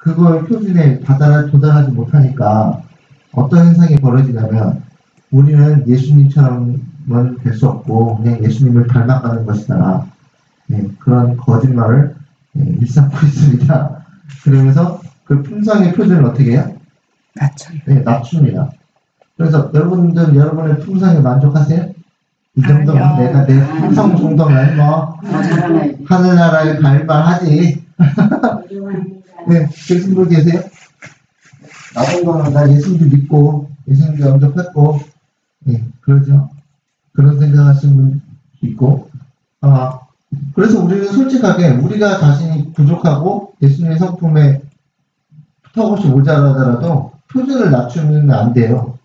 그걸 표준에 도달하지 못하니까 어떤 현상이 벌어지냐면 우리는 예수님처럼은 될 수 없고 그냥 예수님을 닮아가는 것이다. 네, 그런 거짓말을 일삼고 있습니다. 그러면서 그 품성의 표준을 어떻게 해요? 낮춰요. 네, 낮춥니다. 그래서 여러분의 품성에 만족하세요? 이 정도면 아니요. 내 품성 정도면 뭐 하늘나라에 갈 만하지. 네, 그러신 분 계세요? 나 정도면 나 예수님도 믿고 예수님도 영접했고 그러죠. 그런 생각하시는 분 있고 그래서 우리는 솔직하게 우리가 자신이 부족하고 예수님의 성품에 턱없이 모자라더라도 표준을 낮추면 안 돼요.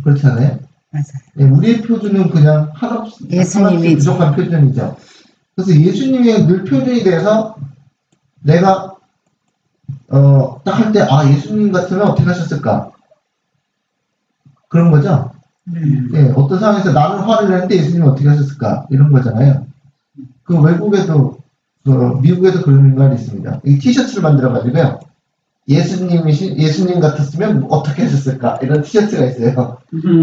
그렇지 않아요? 맞아요. 네, 우리의 표준은 그냥 한없이 부족한 표준이죠. 그래서 예수님의 늘 표준이 돼서 내가 딱 할 때 예수님 같으면 어떻게 하셨을까? 그런 거죠. 네, 어떤 상황에서 나는 화를 내는데 예수님은 어떻게 하셨을까? 이런 거잖아요. 그 외국에도 미국에도 그런 인간이 있습니다. 이 티셔츠를 만들어가지고요. 예수님 같았으면 어떻게 하셨을까? 이런 티셔츠가 있어요.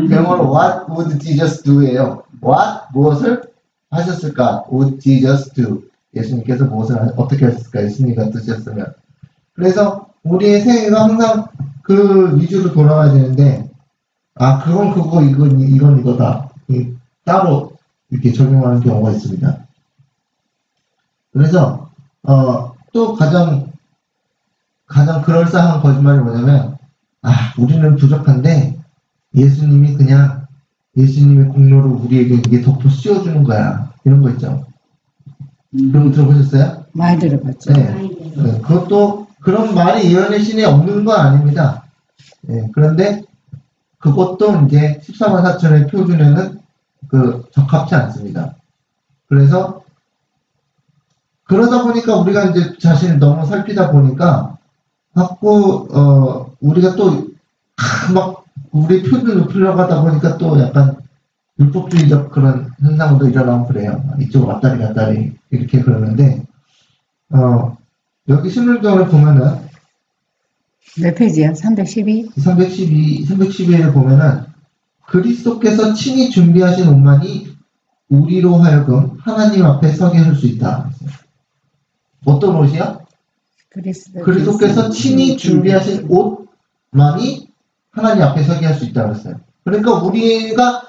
영어로 What would Jesus do예요. What? 무엇을 하셨을까? Would Jesus do? 예수님께서 무엇을 어떻게 하셨을까? 예수님 같으셨으면. 그래서 우리의 생애가 항상 그 위주로 돌아가야 되는데 그건 그거 이건 이거다. 따로 이렇게 적용하는 경우가 있습니다. 그래서 또 가장 그럴싸한 거짓말이 뭐냐면 우리는 부족한데 예수님이 그냥 예수님의 공로를 우리에게 이게 덮어 씌워주는 거야. 이런 거 있죠. 그런 거 들어보셨어요? 많이 들어봤죠. 네. 그것도 그런 말이 예언의 신에 없는 건 아닙니다. 네. 그런데 그것도 이제 14만 4천의 표준에는 적합치 않습니다. 그래서 그러다 보니까 우리가 이제 자신을 너무 살피다 보니까 자꾸 우리가 또 막 우리 표준 높이려고 하다 보니까 또 약간 율법주의적 그런 현상도 일어나고 그래요. 이쪽 왔다리 갔다리 이렇게 그러는데 여기 신물경을 보면은 몇 페이지야? 312? 312를 보면은 그리스도께서 친히 준비하신 옷만이 우리로 하여금 하나님 앞에 서게 할 수 있다. 어떤 옷이야? 그리스도께서 친히 준비하신 옷만이 하나님 앞에 서게 할 수 있다고 했어요. 그러니까 우리가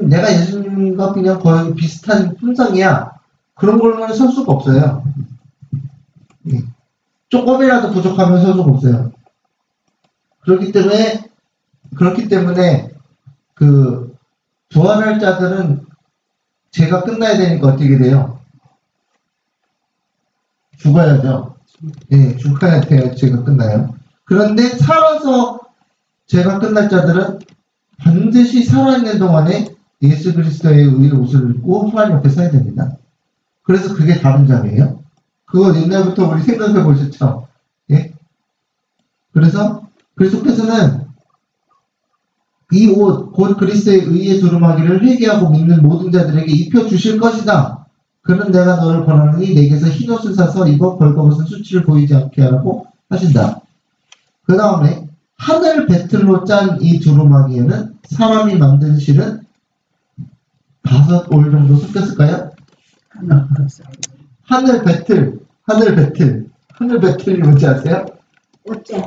내가 예수님과 그냥 거의 비슷한 품성이야. 그런 걸로는 설 수가 없어요. 조금이라도 부족하면 설 수가 없어요. 그렇기 때문에 부활할 자들은 죄가 끝나야 되니까 어떻게 돼요? 죽어야죠. 예, 죽어야 돼야 죄가 끝나요. 그런데 살아서 죄가 끝날 자들은 반드시 살아있는 동안에 예수 그리스도의 의의 옷을 입고 하나님 앞에 서야 됩니다. 그래서 그게 다른 점이에요. 그거 옛날부터 우리 생각해 보셨죠? 예? 그래서 그리스도께서는 이 옷, 곧 그리스도의 의의 두루마기를 회개하고 믿는 모든 자들에게 입혀주실 것이다. 그는 내가 너를 권하노니 내게서 흰옷을 사서 입어 벌거벗은 수치를 보이지 않게 하라고 하신다. 그 다음에 하늘 배틀로 짠 이 두루마기에는 사람이 만든 실은 5올 정도 섞였을까요? 하늘 배틀이 뭔지 아세요?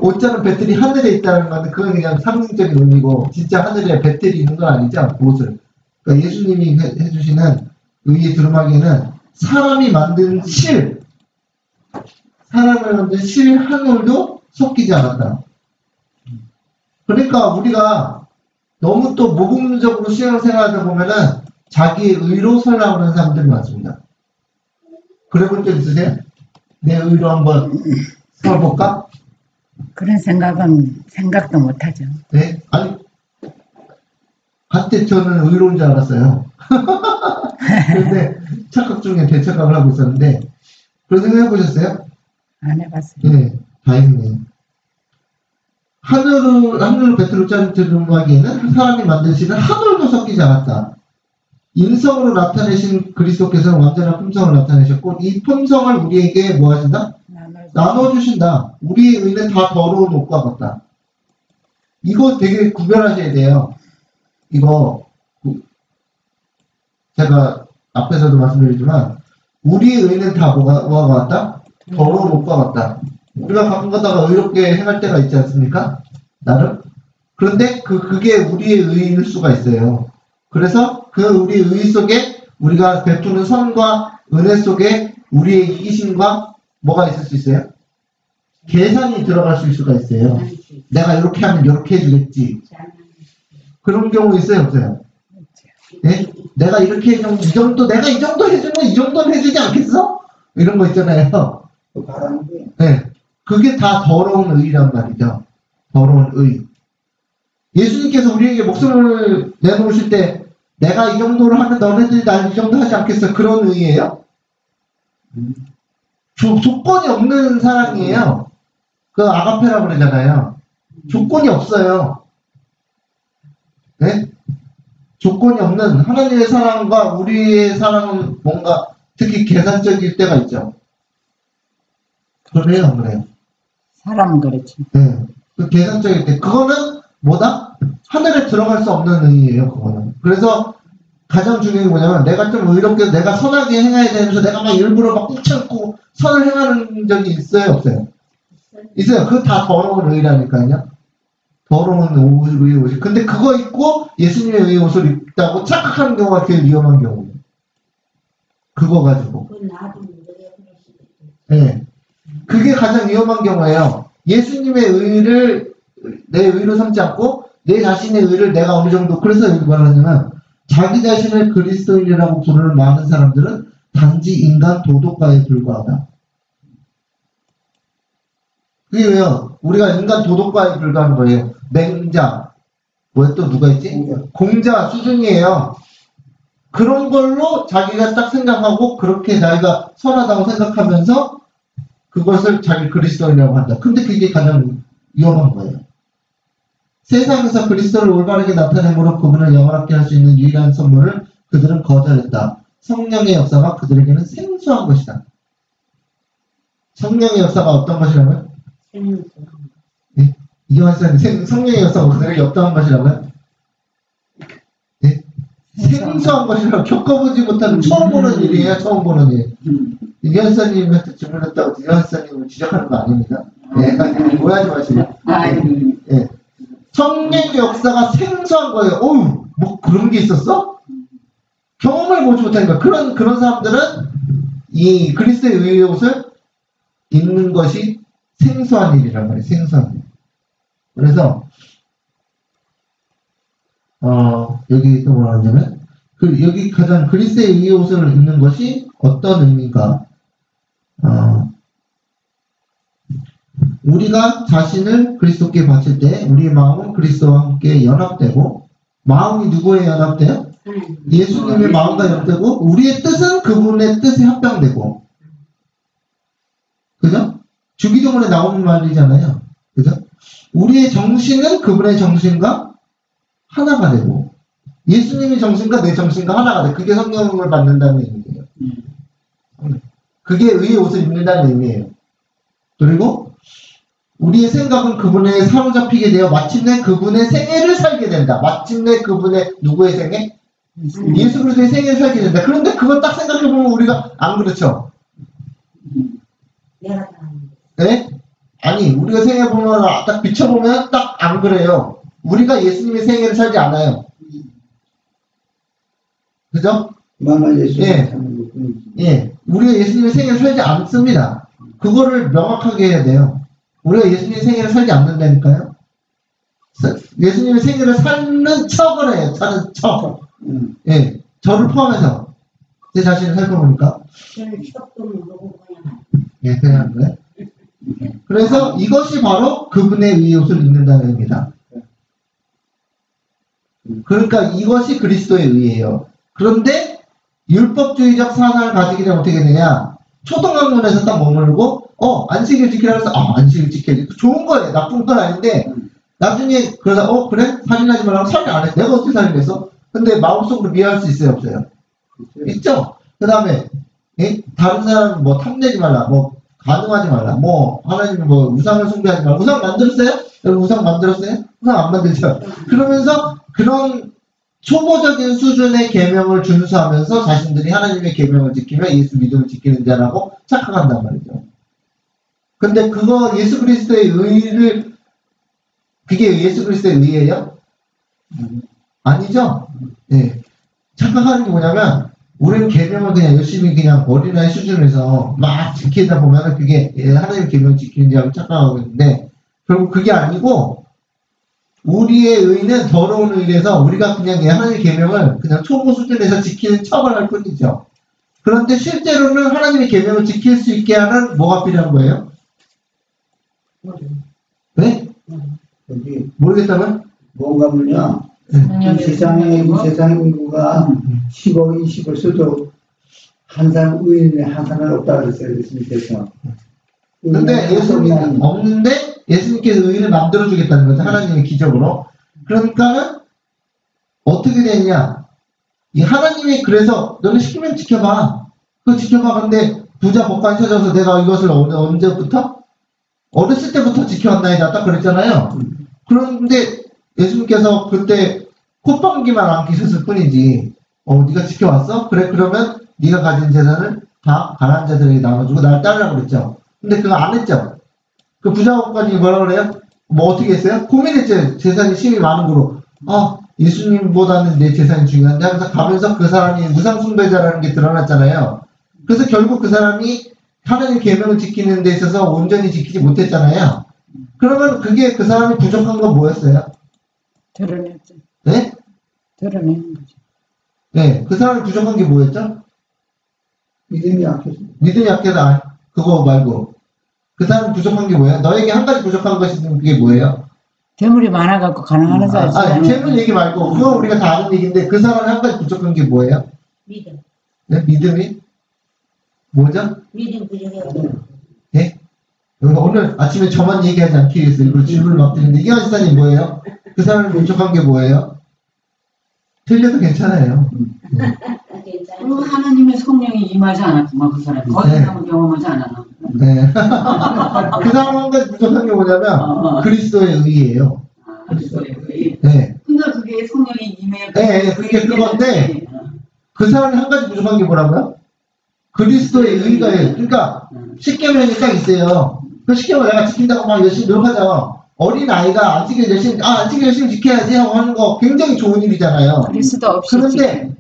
옷자는 배틀이 하늘에 있다는 건데 그건 그냥 상징적인 의미고 진짜 하늘에 배틀이 있는 건 아니죠. 옷을. 그러니까 예수님이 해주시는 의의 두루마기에는 사람이 만든 실 한 올도 섞이지 않았다. 그러니까 우리가 너무 또 모범적으로 신앙생활하다 보면은 자기의 의로 설라고 하는 사람들이 많습니다. 그래 본 적 있으세요? 내 의로 한번 살아볼까? 그런 생각도 못하죠. 네? 아니, 한때 저는 의로운 줄 알았어요. 그런데 착각 중에 대착각을 하고 있었는데, 그런 생각 해보셨어요? 안 해봤어요. 네, 다행이네요. 하늘로 배틀로 짠 두루마기에는 사람이 만든 실은 한 올도 섞이지 않았다. 인성으로 나타내신 그리스도께서는 완전한 품성을 나타내셨고 이 품성을 우리에게 뭐 하신다? 나눠주신다. 우리의 의는 다 더러운 옷과 같다. 이거 되게 구별하셔야 돼요. 이거 제가 앞에서도 말씀드리지만 우리의 의는 다 뭐가 같다? 더러운 옷과 같다. 우리가 가끔 가다가 의롭게 행할 때가 있지 않습니까? 나름. 그런데 그게 우리의 의일 수가 있어요. 그래서 그 우리의 의 속에 우리가 베푸는 선과 은혜 속에 우리의 이기심과 뭐가 있을 수 있어요? 계산이 들어갈 수가 있어요. 내가 이렇게 하면 이렇게 해주겠지. 그런 경우 있어요, 없어요? 네? 내가 이렇게 해주면 내가 이 정도 해주면 이 정도는 해주지 않겠어? 이런 거 있잖아요. 네. 그게 다 더러운 의란 말이죠. 더러운 의. 예수님께서 우리에게 목숨을 내놓으실 때 내가 이 정도로 하면 너네들이 날 이 정도 하지 않겠어? 그런 의예요? 조건이 없는 사랑이에요. 그 아가페라고 그러잖아요. 조건이 없어요. 네? 조건이 없는 하나님의 사랑과 우리의 사랑은 뭔가 특히 계산적일 때가 있죠. 그래요, 안 그래요? 사람은 그렇지. 네. 그 계산적일 때. 그거는 뭐다? 하늘에 들어갈 수 없는 의의예요, 그거는. 그래서 가장 중요한 게 뭐냐면 내가 좀 의롭게 내가 선하게 행해야 되면서 내가 막 일부러 막 꾹 참고 선을 행하는 적이 있어요, 없어요? 있어요. 그거 다 더러운 의라니까요. 더러운 의의 옷이. 근데 그거 입고 예수님의 의의 옷을 입다고 착각하는 경우가 제일 위험한 경우예요. 그거 가지고. 네. 그게 가장 위험한 경우예요. 예수님의 의를 내 의로 삼지 않고 내 자신의 의를 내가 어느 정도 그래서 여기 말하냐면 자기 자신을 그리스도인이라고 부르는 많은 사람들은 단지 인간 도덕가에 불과하다. 그게 왜요? 우리가 인간 도덕가에 불과한 거예요. 맹자, 뭐야 또 누가 있지? 공자 수준이에요. 그런 걸로 자기가 딱 생각하고 그렇게 자기가 선하다고 생각하면서 그것을 자기 그리스도인이라고 한다. 근데 그게 가장 위험한 거예요. 세상에서 그리스도를 올바르게 나타내므로 그분을 영원하게 할 수 있는 유일한 선물을 그들은 거절했다. 성령의 역사가 그들에게는 생소한 것이다. 성령의 역사가 어떤 것이라고요? 네? 이경환 선생님, 성령의 역사가 그들에게 어떠한 것이라고요? 네? 생소한 것이라고 겪어보지 못하는 처음 보는 일이에요. 처음 보는 일. 이경환 선생님한테 질문했다고 이경환 선생님을 지적하는 거 아닙니다. 네, 오해하지 마시고. 네. 네. 성령의 역사가 생소한 거예요. 어우, 뭐 그런 게 있었어? 경험을 보지 못하니까 그런 사람들은 이 그리스도의 의의 옷을 입는 것이 생소한 일이란 말이에요. 생소한 일. 그래서 여기 또 뭐라 하냐면 여기 가장 그리스도의 의의 옷을 입는 것이 어떤 의미인가? 우리가 자신을 그리스도께 바칠 때 우리의 마음은 그리스도와 함께 연합되고 마음이 누구에 연합돼요? 예수님의 마음과 연합되고 우리의 뜻은 그분의 뜻에 합당되고 그죠? 주기도문에 나오는 말이잖아요. 그죠? 우리의 정신은 그분의 정신과 하나가 되고 예수님의 정신과 내 정신과 하나가 돼. 그게 성령을 받는다는 의미예요. 그게 의의 옷을 입는다는 의미예요. 그리고 우리의 생각은 그분에 사로잡히게 되어 마침내 그분의 생애를 살게 된다. 마침내 그분의 누구의 생애? 예수 그리스도의 생애를 살게 된다. 그런데 그걸 딱 생각해보면 우리가 안 그렇죠? 네? 아니 우리가 생각해보면 딱 비춰보면 딱 안 그래요. 우리가 예수님의 생애를 살지 않아요. 그죠? 예. 예. 우리가 예수님의 생애를 살지 않습니다. 그거를 명확하게 해야 돼요. 우리가 예수님의 생애를 살지 않는다니까요. 예수님의 생애를 사는 척을 해요. 사는 척. 예. 저를 포함해서 제 자신을 살펴보니까. 예, 그냥 거예요. 그래서 이것이 바로 그분의 의의 옷을 입는다는 의미다. 그러니까 이것이 그리스도의 의예요. 그런데 율법주의적 사상을 가지게 되면 어떻게 되냐? 초등학문에서 딱 머물고 안식일 지키라 해서 안식일 지켜야지. 좋은 거예요. 나쁜 건 아닌데 나중에 그러다 그래? 살인하지 말라고 살인 안 해. 내가 어떻게 살인했어? 근데 마음속으로 미워할 수 있어요, 없어요? 있죠? 그 다음에 다른 사람 뭐 탐내지 말라. 뭐 가능하지 말라. 뭐 하나님 뭐 우상을 숭배하지 말라. 우상 만들었어요? 여러분 우상 만들었어요? 우상 안 만들죠. 그러면서 그런 초보적인 수준의 계명을 준수하면서 자신들이 하나님의 계명을 지키며 예수 믿음을 지키는 자라고 착각한단 말이죠. 근데 그거 예수 그리스도의 의를 그게 예수 그리스도의 의예요? 아니죠? 네. 착각하는 게 뭐냐면 우리는 계명을 그냥 열심히 그냥 어린아이 수준에서 막 지키다 보면은 그게 하나님 계명 지키는 자고 착각하고 있는데 결국 그게 아니고 우리의 의는 더러운 의라서 우리가 그냥 하나님의 계명을 그냥 초보 수준에서 지키는 척을 할 뿐이죠. 그런데 실제로는 하나님의 계명을 지킬 수 있게 하는 뭐가 필요한 거예요? 네? 모르겠다면? 뭔가 뭐냐? 이 세상에 인구가 10억, 20억 써도 한 사람 의인이 한 사람 없다 그랬어요. 예수님께서. 근데 예수님은 없는데 예수님께서 의인을 만들어주겠다는 거죠. 하나님의 기적으로. 그러니까는 어떻게 되냐? 이 하나님이 그래서 너는 시키면 지켜봐. 그거 지켜봐. 근데 부자 법관 찾아서 내가 이것을 언제부터? 어렸을 때부터 지켜왔나이다. 딱 그랬잖아요. 그런데 예수님께서 그때 콧방귀만 안 끼셨을 뿐이지. 네가 지켜왔어? 그래 그러면 네가 가진 재산을 다 가난한 자들에게 나눠주고 날 따르라고 그랬죠. 근데 그거 안 했죠. 그 부자업관이 뭐라 그래요? 뭐 어떻게 했어요? 고민했죠. 재산이 심히 많은 거로. 예수님보다는 내 재산이 중요한데 하면서 가면서 그 사람이 우상숭배자라는 게 드러났잖아요. 그래서 결국 그 사람이 하나님 계명을 지키는 데 있어서 온전히 지키지 못했잖아요. 그러면 그게 그 사람이 부족한 건 뭐였어요? 드러냈죠. 네? 드러내는 거죠. 네. 그 사람이 부족한 게 뭐였죠? 믿음이 약해서. 믿음이 약해다. 그거 말고. 그 사람이 부족한 게 뭐예요? 너에게 한 가지 부족한 것이 있으면 그게 뭐예요? 재물이 많아갖고 가능한 사람. 재물 얘기 말고. 그건 우리가 다 아는 얘기인데 그 사람이 한 가지 부족한 게 뭐예요? 믿음. 네? 믿음이? 뭐죠? 믿음 부족해요. 예? 오늘 아침에 저만 얘기하지 않기 위해서 일부러 질문을 막 드리는데 이경환 지사님 뭐예요? 그 사람이 부족한 게 뭐예요? 틀려도 괜찮아요. 하나님의 성령이 임하지 않았구만 그 사람이. 거기서 한번 경험하지 않았나? 네. 그 사람 한 가지 부족한 게 뭐냐면 그리스도의 의예요. 그리스도의 의. 네. 근데 그게 성령이 임해. 네, 그게 그건데 그 사람이 한 가지 부족한 게 뭐라고요? 그리스도의 의가 해요. 그러니까 십계명이 딱 있어요. 그 십계명 내가 지킨다고 막 열심히 노력하죠. 어린 아이가 안 지키면 열심히 지켜야지 하고 하는 거 굉장히 좋은 일이잖아요. 그리스도 없이. 그런데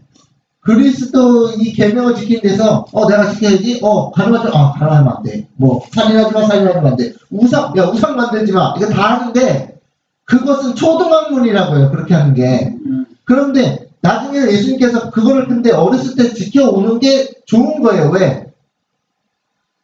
그리스도 이 계명을 지키는 데서 내가 지켜야지. 가능하죠. 가능하면 안 돼. 뭐 살인하지 마, 살인하면 안 돼. 우상 만들지 마. 이거 다 하는데 그것은 초등학문이라고요. 그렇게 하는 게. 그런데 나중에 예수님께서 그거를 근데 어렸을 때 지켜오는 게 좋은 거예요. 왜?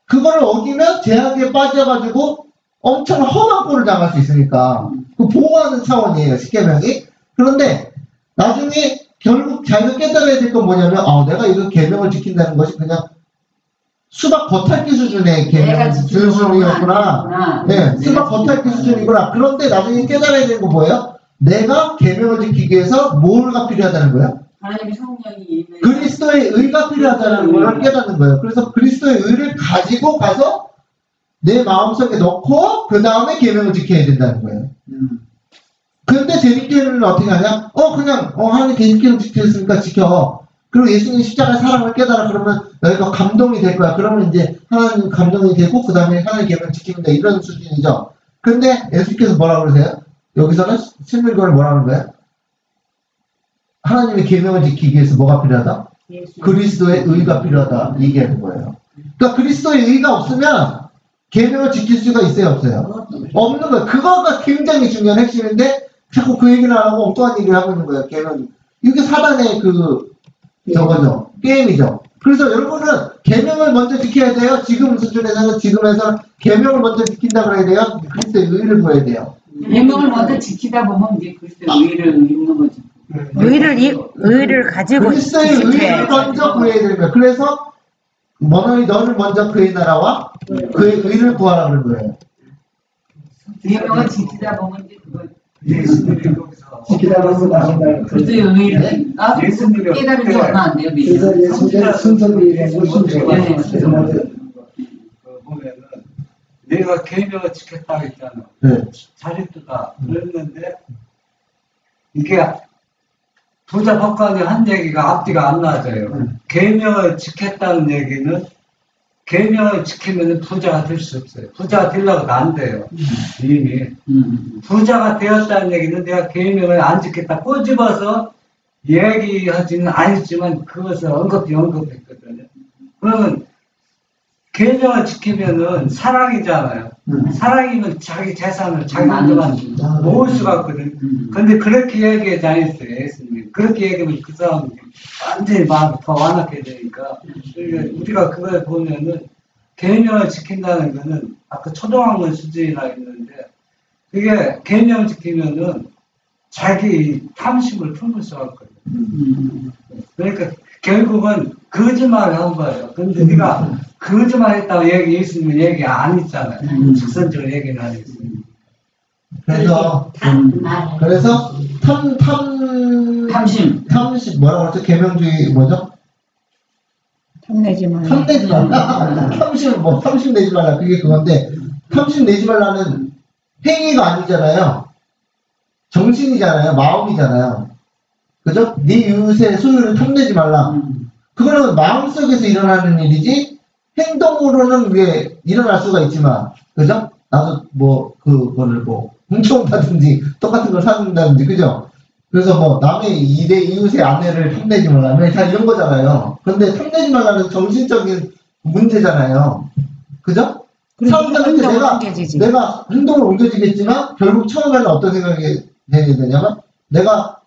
그거를 어기면 제약에 빠져가지고 엄청 험한 꼴을 당할 수 있으니까 그 보호하는 차원이에요. 십계명이. 그런데 나중에 결국 자기가 깨달아야 될 건 뭐냐면 내가 이거 계명을 지킨다는 것이 그냥 수박 겉핥기 수준의 계명 수준이었구나. 네, 수박 겉핥기 수준이구나. 그런데 나중에 깨달아야 되는 건 뭐예요? 내가 계명을 지키기 위해서 뭐가 필요하다는 거예요? 하나님의 성령이 그리스도의 의가 필요하다는 걸 깨닫는 거예요. 그래서 그리스도의 의를 가지고 가서 내 마음속에 넣고 그 다음에 계명을 지켜야 된다는 거예요. 근데 재밌게는 어떻게 하냐? 그냥 하나님 계명 지켰으니까 지켜. 그리고 예수님 십자가의 사랑을 깨달아. 그러면 너희가 감동이 될 거야. 그러면 이제 하나님 감동이 되고 그 다음에 하나님 계명 지킵니다. 이런 수준이죠. 근데 예수님께서 뭐라고 그러세요? 여기서는 신물권을 뭐라는 거예요? 하나님의 계명을 지키기 위해서 뭐가 필요하다? 그리스도의 의가 필요하다 얘기하는 거예요. 그러니까 그리스도의 의가 없으면 계명을 지킬 수가 있어요, 없어요? 없는 거예요. 그거가 굉장히 중요한 핵심인데 자꾸 그 얘기를 안 하고 엉뚱한 얘기를 하고 있는 거예요. 계명. 이게 사단의 저거죠. 게임이죠. 그래서 여러분은 계명을 먼저 지켜야 돼요. 지금 수준에서는 지금에서 계명을 먼저 지킨다 그래야 돼요. 그리스도의 의를 구해야 돼요. 계명을 먼저 지키다 보면 이제 그리스도의 의를 입는 거죠. 의를 가지고 그리스도의 의를 먼저 구해야 되는 거예요. 그래서 너를 먼저 그의 나라와 그의 의를 구하라 그런 거예요. 계명을 지키다 보면 이제 그걸 지키다 보면 나온다. 그리스도의 의를 깨달은 지 얼마 안 돼요. 그래서 예수님의 순서를 이해하는 순서가 보면은 내가 계명을 지켰다고 했잖아. 네. 잘했다. 그랬는데 이게 부자 법관이 한 얘기가 앞뒤가 안 맞아요. 계명을 지켰다는 얘기는 계명을 지키면 부자가 될 수 없어요. 부자가 되려고도 안 돼요. 이미. 부자가 되었다는 얘기는 내가 계명을 안 지켰다 꼬집어서 얘기하지는 않았지만 그것을 언급했거든요. 그러면 계명을 지키면은 사랑이잖아요. 사랑이면 자기 재산을 자기 한테만 모을 수가 없거든. 근데 그렇게 얘기하지 않았어요, 예수님. 그렇게 얘기하면 그 사람이 완전히 마음이 더 완악해 되니까. 그러니까 우리가 그걸 보면은 계명을 지킨다는 거는 아까 초등학교 수준이라 했는데 그게 계명 지키면은 자기 탐심을 품을 수가 없거든. 그러니까 결국은 거짓말을 한 거예요. 근데 네가 거짓말 했다고 얘기했으면 얘기 안 했잖아요. 직선적으로 얘기는 안 했어요. 그래서 탐심 뭐라고 그랬죠? 계명주의 뭐죠? 탐내지 말라. 탐내지 말라. 탐심 내지 말라. 그게 그건데 탐심 내지 말라는 행위가 아니잖아요. 정신이잖아요. 마음이잖아요. 그죠? 네 이웃의 소유를 탐내지 말라. 그거는 마음속에서 일어나는 일이지 행동으로는 왜 일어날 수가 있지만, 그죠? 나도 그거를 훔쳐온다든지 똑같은 걸 사준다든지, 그죠? 그래서 남의 이웃의 아내를 탐내지 말라. 다 이런 거잖아요. 근데 탐내지 말라는 정신적인 문제잖아요. 그죠? 사람들한테 내가 행동을 옮겨지겠지만 결국 처음에는 어떤 생각이 되냐면 내가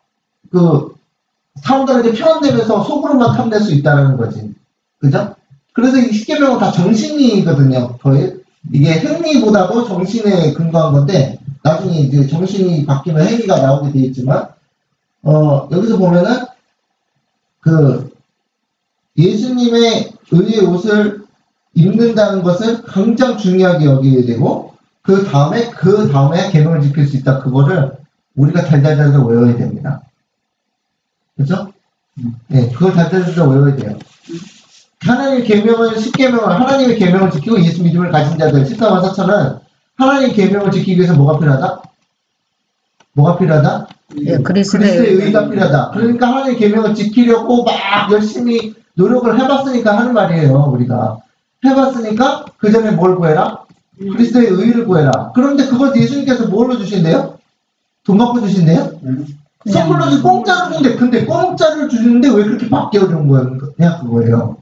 사람들에게 편안되면서 속으로만 탐낼 수 있다는 거지. 그죠? 그래서 이 10계명은 다 정신이거든요. 거의. 이게 행위보다도 정신에 근거한 건데, 나중에 이제 정신이 바뀌면 행위가 나오게 돼 있지만, 여기서 보면은, 예수님의 의의 옷을 입는다는 것을 굉장히 중요하게 여기게 되고, 그 다음에 계명을 지킬 수 있다. 그거를 우리가 달달달 외워야 됩니다. 그죠? 네, 그걸 달달달 외워야 돼요. 하나님의 계명을 10계명을 하나님의 계명을 지키고 예수 믿음을 가진 자들 14만 4천은 하나님의 계명을 지키기 위해서 뭐가 필요하다? 예, 그리스도의 의가 필요하다. 그러니까 하나님의 계명을 지키려고 막 열심히 노력을 해봤으니까 하는 말이에요. 우리가 해봤으니까 그 전에 뭘 구해라? 그리스도의 의를 구해라. 그런데 그걸 예수님께서 뭘로 주신대요? 돈 받고 주신대요? 선물로 주고 공짜로 주는데, 근데 공짜를 주는데 왜 그렇게 받게 어려운 거야? 그거예요.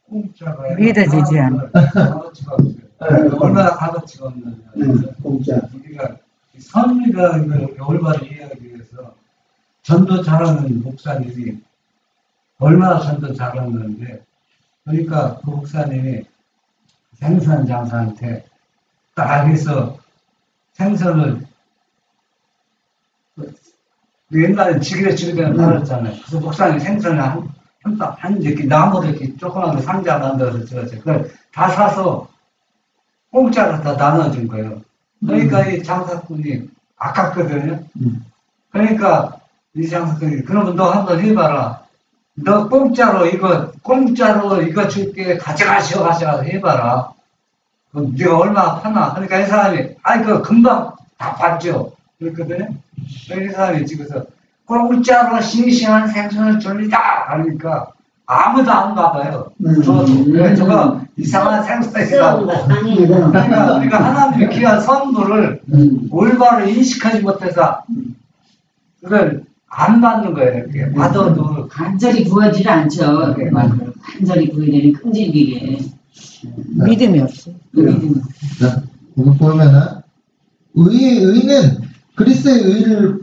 공짜가 믿어지지 않아. 값어치가 없어요. 얼마나 값어치가 없느냐. 공짜. 우리가 선이라는 걸 올바로 이해하기 위해서 전도 잘하는 목사님이 얼마나 전도 잘하는데, 그러니까 그 목사님이 생선 장사한테 딱 해서 생선을 옛날에 지그레 팔았잖아요. 그래서 목사님이 생선을 이렇게 나무를 이렇게 조그마한 상자 만들어서 찍었어요. 그걸 다 사서 공짜로 다 나눠준 거예요. 그러니까 이 장사꾼이 아깝거든요. 그러니까 이 장사꾼이 그러면 너 한번 해봐라. 너 공짜로 이거 줄게 가져가셔 해봐라. 그럼 네가 얼마 파나? 그러니까 이 사람이 그거 금방 다 받죠. 그랬거든요. 이 사람이 찍어서 공짜로 싱싱한 생선을 줄리다 하니까 아무도 안 가봐요. 저거 이상한 생선이라고. 그러니까 우리가 하나님의 귀한 선물을 올바로 인식하지 못해서 그걸 안 받는 거예요. 이렇게 받아도 간절히 구하지를 않죠. 간절히 구하려니 끈질기게. 믿음이 없어. 믿음이. 이거 보면은 의는 그리스도의 의를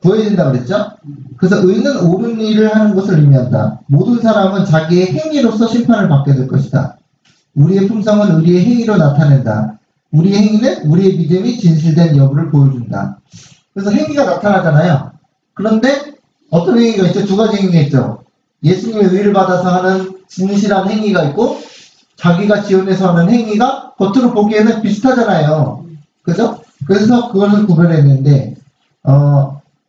구해야 된다고 그랬죠? 그래서 의는 옳은 일을 하는 것을 의미한다. 모든 사람은 자기의 행위로서 심판을 받게 될 것이다. 우리의 품성은 우리의 행위로 나타낸다. 우리의 행위는 우리의 믿음이 진실된 여부를 보여준다. 그래서 행위가 나타나잖아요. 그런데 어떤 행위가 있죠? 두 가지 행위가 있죠. 예수님의 의를 받아서 하는 진실한 행위가 있고 자기가 지원해서 하는 행위가 겉으로 보기에는 비슷하잖아요. 그죠? 그래서 그것을 구별했는데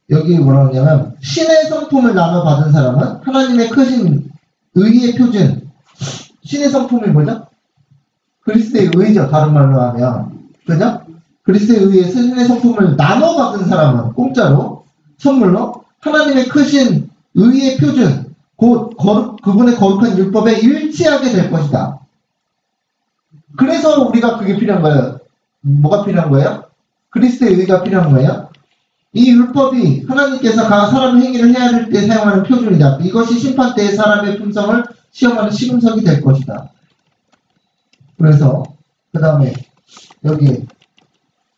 여기 뭐라고 하냐면 신의 성품을 나눠 받은 사람은 하나님의 크신 의의 표준. 신의 성품이 뭐죠? 그리스도의 의죠. 다른 말로 하면 그죠? 그리스도에 의해 신의 성품을 나눠 받은 사람은 공짜로 선물로 하나님의 크신 의의 표준, 곧 그분의 거룩한 율법에 일치하게 될 것이다. 그래서 우리가 그게 필요한 거예요. 뭐가 필요한 거예요? 그리스도의 의가 필요한 거예요. 이 율법이 하나님께서 각 사람의 행위를 해야 할 때 사용하는 표준이다. 이것이 심판 때의 사람의 품성을 시험하는 시금석이 될 것이다. 그래서 그 다음에 여기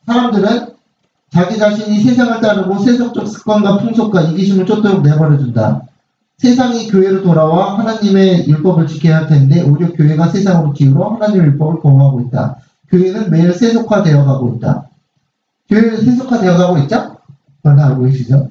사람들은 자기 자신이 세상을 따르고 세속적 습관과 풍속과 이기심을 쫓도록 내버려준다. 세상이 교회로 돌아와 하나님의 율법을 지켜야 할 텐데 오히려 교회가 세상으로 기울어 하나님의 율법을 범하고 있다. 교회는 매일 세속화되어 가고 있다. 교회는 세속화되어 가고 있죠? 그건 알고 계시죠?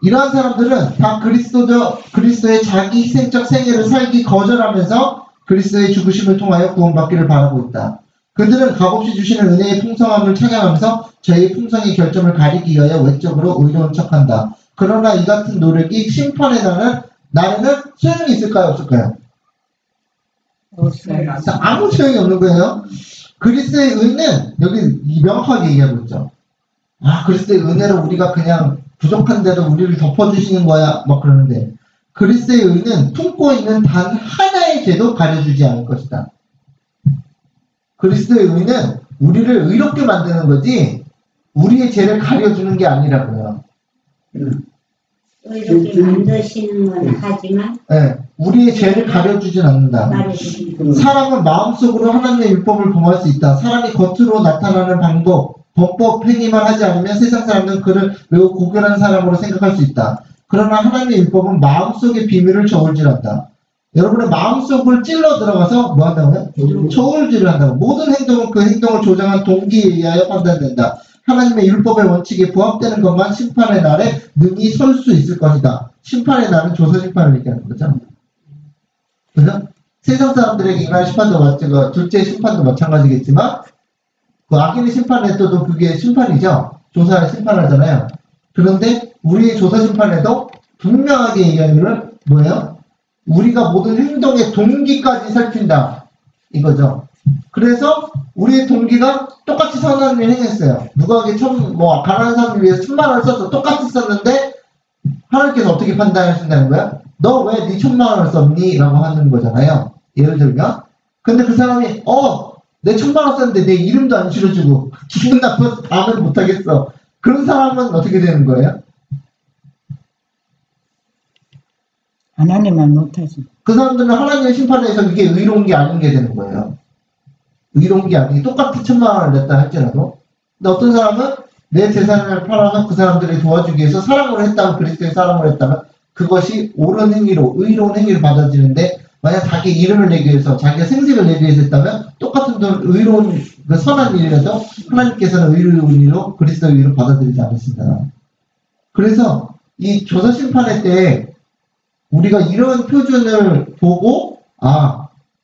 이러한 사람들은 다 그리스도의 자기 희생적 생애를 살기 거절하면서 그리스도의 죽으심을 통하여 구원받기를 바라고 있다. 그들은 값없이 주시는 은혜의 풍성함을 찬양하면서 저희의 풍성의 결점을 가리기 위하여 외적으로 의로운 척한다. 그러나 이 같은 노력이 심판의 날에는 소용이 있을까요? 없을까요? 없어요. 아무 소용이 없는 거예요. 그리스도의 은혜는 여기 명확하게 얘기하고 있죠. 그리스도의 은혜로 우리가 그냥 부족한데도 우리를 덮어주시는 거야 막 그러는데 그리스도의 의는 품고 있는 단 하나의 죄도 가려주지 않을 것이다. 그리스도의 의는 우리를 의롭게 만드는 거지 우리의 죄를 가려주는 게 아니라고요. 의롭게 만드시는 건 하지만 네, 우리의 죄를 가려주진 않는다. 사람은 마음속으로 하나님의 율법을 범할 수 있다. 사람이 겉으로 나타나는 범법 행위만 하지 않으면 세상 사람들은 그를 매우 고결한 사람으로 생각할 수 있다. 그러나 하나님의 율법은 마음속의 비밀을 저울질한다. 여러분의 마음속을 찔러 들어가서 뭐 한다고요? 저울질을 한다고. 모든 행동은 그 행동을 조장한 동기에 의하여 판단된다. 하나님의 율법의 원칙에 부합되는 것만 심판의 날에 능히 설 수 있을 것이다. 심판의 날은 조사 심판을 얘기하는 거죠. 그죠? 세상 사람들에게 인간 심판도 마찬가지고 둘째 심판도 마찬가지겠지만 그 악인의 심판에도 그게 심판이죠. 조사에 심판하잖아요. 그런데 우리의 조사 심판에도 분명하게 얘기하는 뭐예요? 우리가 모든 행동의 동기까지 살핀다. 이거죠. 그래서 우리의 동기가 똑같이 선한 일을 행했어요. 누가 가난한 사람을 위해서 1000만원을 써서 똑같이 썼는데 하나님께서 어떻게 판단하신다는 거야? 너 왜 네 1000만원을 썼니? 라고 하는 거잖아요. 예를 들면 근데 그 사람이 내 1000만원 썼는데 내 이름도 안 실어주고 기분 나빠서 다음에 못하겠어. 그런 사람은 어떻게 되는 거예요? 하나님만 못하지. 그 사람들은 하나님의 심판에서 이게 의로운 게 아닌 게 되는 거예요. 의로운 게 아니고 똑같이 1000만원을 냈다 할지라도. 근데 어떤 사람은 내 재산을 팔아서 그 사람들을 도와주기 위해서 사랑으로 했다면 그리스도의 사랑으로 했다면 그것이 옳은 행위로 의로운 행위로 받아지는데 만약 자기 이름을 내기 위해서 자기가 생색을 내기 위해서 했다면 똑같은 의로운 그 선한 일이라도 하나님께서는 의로운 일로 그리스도의 의로 받아들이지 않으신다. 그래서 이 조사 심판의 때 우리가 이런 표준을 보고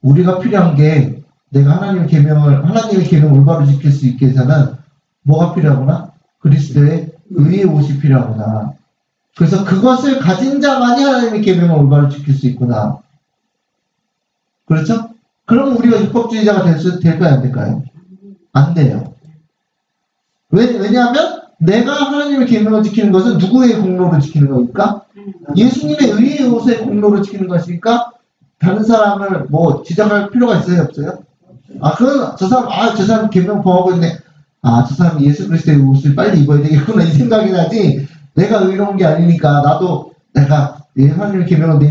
우리가 필요한 게 내가 하나님의 계명을 올바로 지킬 수 있게 해서는 뭐가 필요하구나? 그리스도의 의의 옷이 필요하구나. 그래서 그것을 가진 자만이 하나님의 계명을 올바로 지킬 수 있구나. 그렇죠? 그럼 우리가 율법주의자가 될까요? 안 될까요? 안 돼요. 왜냐하면 내가 하나님의 계명을 지키는 것은 누구의 공로로 지키는 겁니까? 예수님의 의의 옷의 공로로 지키는 것이니까 다른 사람을 지적할 필요가 있어요? 없어요? 저 사람 계명 범하고 있네. 저 사람이 예수 그리스도의 옷을 빨리 입어야 되겠구나 이 생각이 나지 내가 의로운 게 아니니까 나도 내가 하나님의 계명을 내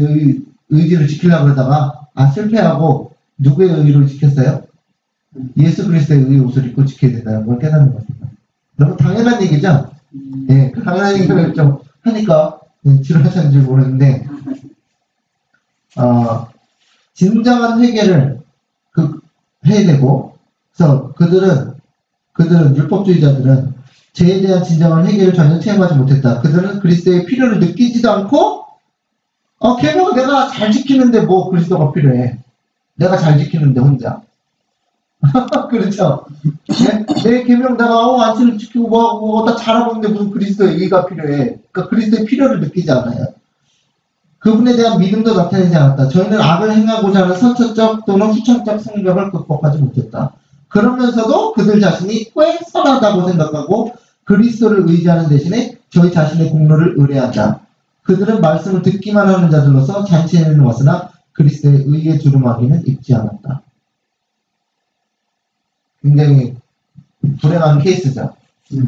의지를 지키려고 그러다가 실패하고 누구의 의의로 지켰어요? 예수 그리스도의 의의 옷을 입고 지켜야 된다는 걸 깨닫는 것입니다. 너무 당연한 얘기죠? 예, 그 당연한 얘기를 좀 하니까 지루하셨는지 모르는데 진정한 회개를 해야 되고 그래서 그들은 율법주의자들은 죄에 대한 진정한 회개를 전혀 체험하지 못했다. 그들은 그리스도의 필요를 느끼지도 않고 계명을 내가 잘 지키는데 뭐 그리스도가 필요해. 내가 잘 지키는데 혼자. 그렇죠? 내 계명 내가 안식을 지키고 뭐하고 다 잘하고 있는데 무슨 그리스도의 의가 필요해. 그러니까 그리스도의 필요를 느끼지 않아요. 그분에 대한 믿음도 나타내지 않았다. 저희는 악을 행하고자 하는 선천적 또는 후천적 성격을 극복하지 못했다. 그러면서도 그들 자신이 꽤 선하다고 생각하고 그리스도를 의지하는 대신에 저희 자신의 공로를 의뢰한다. 그들은 말씀을 듣기만 하는 자들로서 잔치에는 왔으나 그리스도의 의에 두루마기는 입지 않았다. 굉장히 불행한 케이스죠.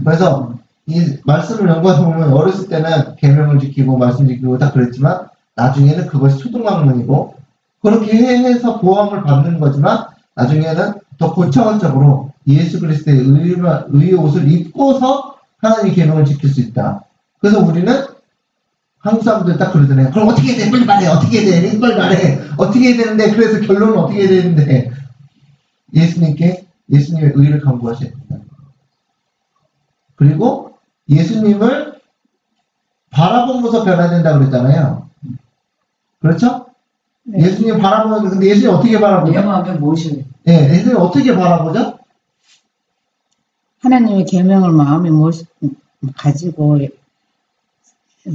그래서 이 말씀을 연구하다 보면 어렸을 때는 계명을 지키고 말씀 지키고 다 그랬지만 나중에는 그것이 초등학문이고 그렇게 해서 보험을 받는 거지만 나중에는 더 고차원적으로 예수 그리스도의 의의 옷을 입고서 하나님의 계명을 지킬 수 있다. 그래서 우리는 한국 사람들 딱 그러잖아요. 그럼 어떻게 해야 돼? 빨리 말해. 어떻게 해야 돼? 빨리 말해. 어떻게 해야 되는데 그래서 결론은 어떻게 해야 되는데 예수님의 의를 강구하셔야 된다. 그리고 예수님을 바라보면서 변화된다 그랬잖아요. 그렇죠? 네. 예수님 바라보는 근데 예수님 어떻게 바라보죠? 예수님은 무엇이에요? 네, 예수님 어떻게 바라보죠? 하나님의 계명을 마음에 가지고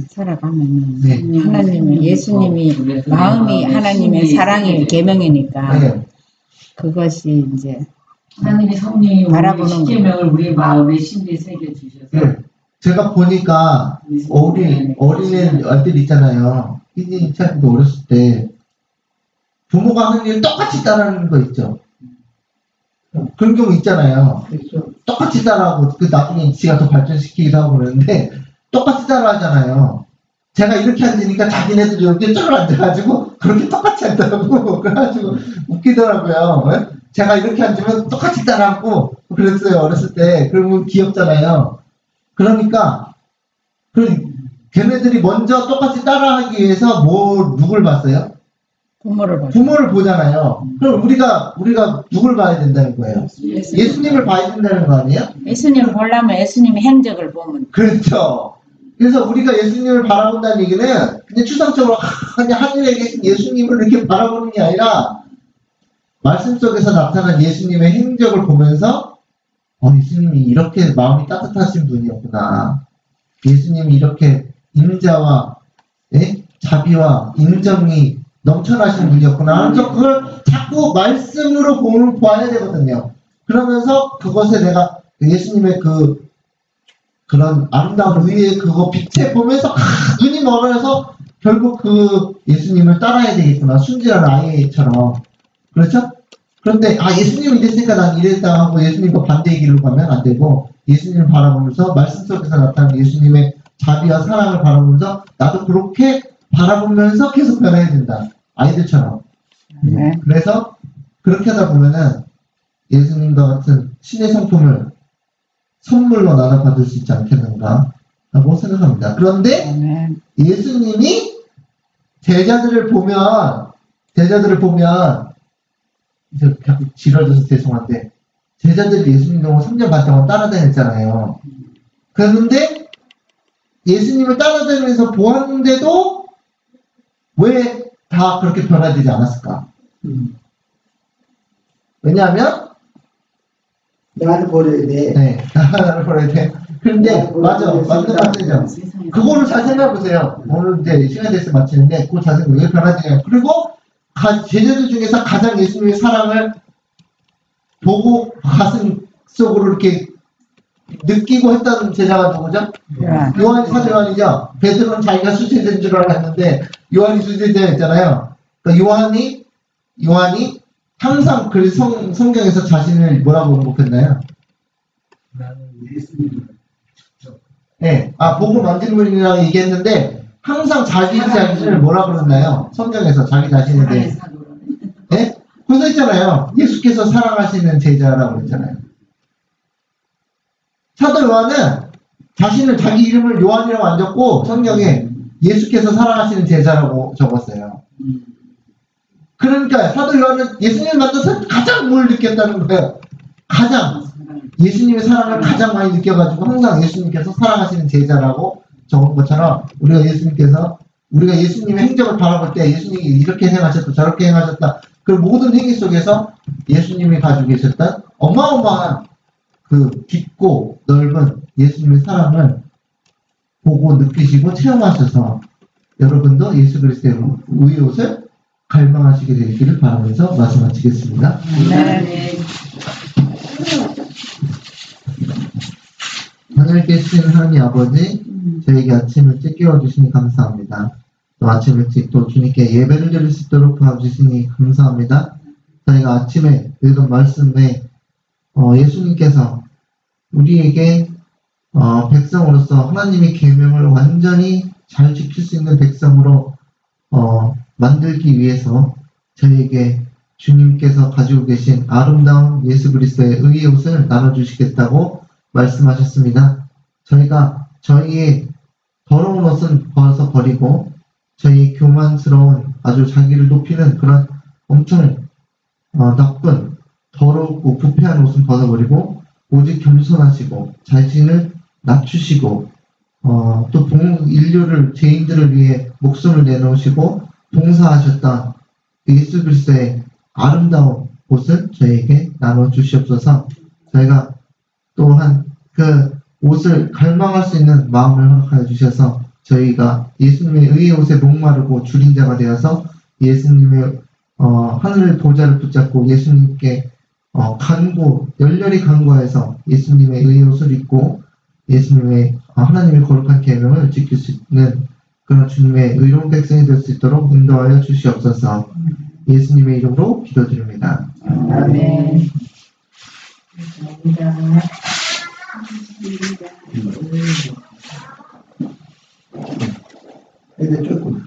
살아가면은 네. 하나님은 예수님이 마음이 하나님의 사랑의 계명이니까 네. 그것이 이제 하나님이 성령이 바라보는 우리 십계명을 우리 마음에 심리에 새겨 주셔서 네. 제가 보니까 우리 어린애 아이들 있잖아요. 희진이 차도 어렸을 때 부모가 하는 일 똑같이 따라하는 거 있죠. 그런 경우 있잖아요. 그렇죠. 똑같이 따라하고 그 나중에 지가 더 발전시키기도 하고 그러는데 똑같이 따라하잖아요. 제가 이렇게 앉으니까 자기네들이 이렇게 쭉 앉아가지고 그렇게 똑같이 앉더라고. 그래가지고 웃기더라고요. 네? 제가 이렇게 앉으면 똑같이 따라하고 그랬어요. 어렸을 때. 그러면 귀엽잖아요. 그러니까 걔네들이 먼저 똑같이 따라하기 위해서 누굴 봤어요? 부모를 보죠. 부모를 보잖아요. 그럼 우리가 누굴 봐야 된다는 거예요? 예수님을 봐야 된다는 거 아니에요? 예수님을 보려면 예수님의 행적을 보면 그렇죠. 그래서 우리가 예수님을 바라본다는 얘기는 그냥 추상적으로 그냥 하늘에 계신 예수님을 이렇게 바라보는 게 아니라 말씀 속에서 나타난 예수님의 행적을 보면서 예수님이 이렇게 마음이 따뜻하신 분이었구나. 예수님이 이렇게 인자와 자비와 인정이 넘쳐나신 분이었구나. 그래서 그걸 자꾸 말씀으로 봐야 되거든요. 그러면서 그것에 내가 예수님의 그런 아름다운 의의 그거 빛에 보면서 눈이 멀어서 결국 그 예수님을 따라야 되겠구나. 순진한 아이처럼. 그렇죠? 그런데 예수님은 이랬으니까 난 이랬다 하고 예수님과 반대의 길로 가면 안 되고 예수님을 바라보면서 말씀 속에서 나타나는 예수님의 자비와 사랑을 바라보면서 나도 그렇게 바라보면서 계속 변해야 된다. 아이들처럼. 네. 그래서 그렇게 하다 보면은 예수님과 같은 신의 성품을 선물로 나눠받을 수 있지 않겠는가 하고 생각합니다. 그런데 네. 예수님이 제자들을 보면 이제 자꾸 지러져서 죄송한데 제자들이 예수님 동안 3년 반 동안 따라다녔잖아요. 그런데 예수님을 따라다니면서 보았는데도 왜 다 그렇게 변화되지 않았을까? 왜냐하면 나를 버려야 돼. 네, 나를 버려야 돼. 근데 맞는 말이죠. 그거를 잘 생각해보세요. 오늘 이제 시간 돼서 마치는데 그거 잘 생각해. 왜 변화되냐? 그리고 제자들 중에서 가장 예수님의 사랑을 보고 가슴 속으로 이렇게 느끼고 했던 제자가 누구죠? 요한이 사도 요한이죠. 베드로는 자기가 수제자인 줄 알았는데 요한이 수제자였잖아요. 그러니까 요한이 항상 그 성경에서 자신을 뭐라고 언급했나요? 나는 예수님을 네, 복을 만지는 분이라고 얘기했는데 항상 자기 자신을 뭐라 그러나요? 성경에서 자기 자신에 대해 네? 그거 있잖아요. 예수께서 사랑하시는 제자라고 했잖아요. 사도 요한은 자신을 자기 이름을 요한이라고 안 적고 성경에 예수께서 사랑하시는 제자라고 적었어요. 그러니까 사도 요한은 예수님 만나서 가장 뭘 느꼈다는 거예요. 가장 예수님의 사랑을 가장 많이 느껴가지고 항상 예수님께서 사랑하시는 제자라고 적은 것처럼 우리가 예수님의 행적을 바라볼 때 예수님이 이렇게 행하셨다 저렇게 행하셨다 그 모든 행위 속에서 예수님이 가지고 계셨던 어마어마한 그 깊고 넓은 예수님의 사랑을 보고 느끼시고 체험하셔서 여러분도 예수 그리스도의 의의 옷을 갈망하시게 되기를 바라면서 말씀 마치겠습니다. 네. 하늘 계신 하나님 아버지, 저에게 아침 일찍 깨워주시니 감사합니다. 또 아침 일찍 또 주님께 예배를 드릴 수 있도록 도와주시니 감사합니다. 저희가 아침에 읽은 말씀에 예수님께서 우리에게 백성으로서 하나님의 계명을 완전히 잘 지킬 수 있는 백성으로 만들기 위해서 저희에게 주님께서 가지고 계신 아름다운 예수 그리스도의 의의 옷을 나눠주시겠다고 말씀하셨습니다. 저희가 저희의 더러운 옷은 벗어버리고 저희의 교만스러운 아주 자기를 높이는 그런 엄청 나쁜 더럽고 부패한 옷은 벗어버리고 오직 겸손하시고 자신을 낮추시고 또 인류를 죄인들을 위해 목숨을 내놓으시고 봉사하셨던 예수 그리스도의 아름다운 옷을 저희에게 나눠주시옵소서. 저희가 또한 그 옷을 갈망할 수 있는 마음을 허락하여 주셔서 저희가 예수님의 의의 옷에 목마르고 줄인 자가 되어서 예수님의 하늘의 보좌를 붙잡고 예수님께 열렬히 간구해서 예수님의 의의 옷을 입고 예수님의 하나님의 거룩한 계명을 지킬 수 있는 그런 주님의 의로운 백성이 될 수 있도록 인도하여 주시옵소서. 예수님의 이름으로 기도드립니다. 아멘. 애들 조금.